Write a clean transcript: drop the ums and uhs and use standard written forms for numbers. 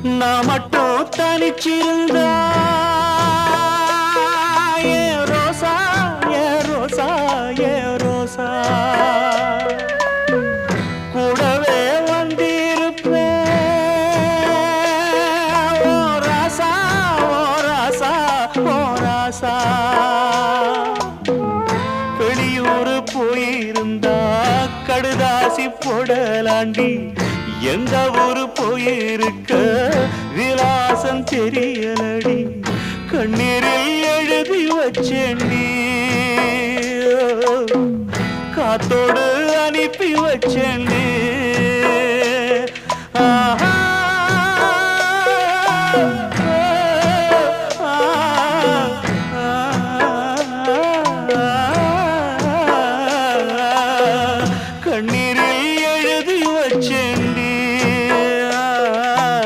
நான் மட்டும் தனிச்சிருந்தா ஏ ரோசா ஏ ரோசா ஏ ரோசா கூடவே வந்திருப்பேன் ஓ ராசா ஓ ராசா ஓ ராசா வெளியூர் போயிருந்தா கடுதாசி போடலாண்டி எந்த ஊரு போயிருக்க விலாசம் தெரியலடி கண்ணீரில் எழுதி வச்சேண்டி காத்தோடு அனுப்பி வச்சேண்டி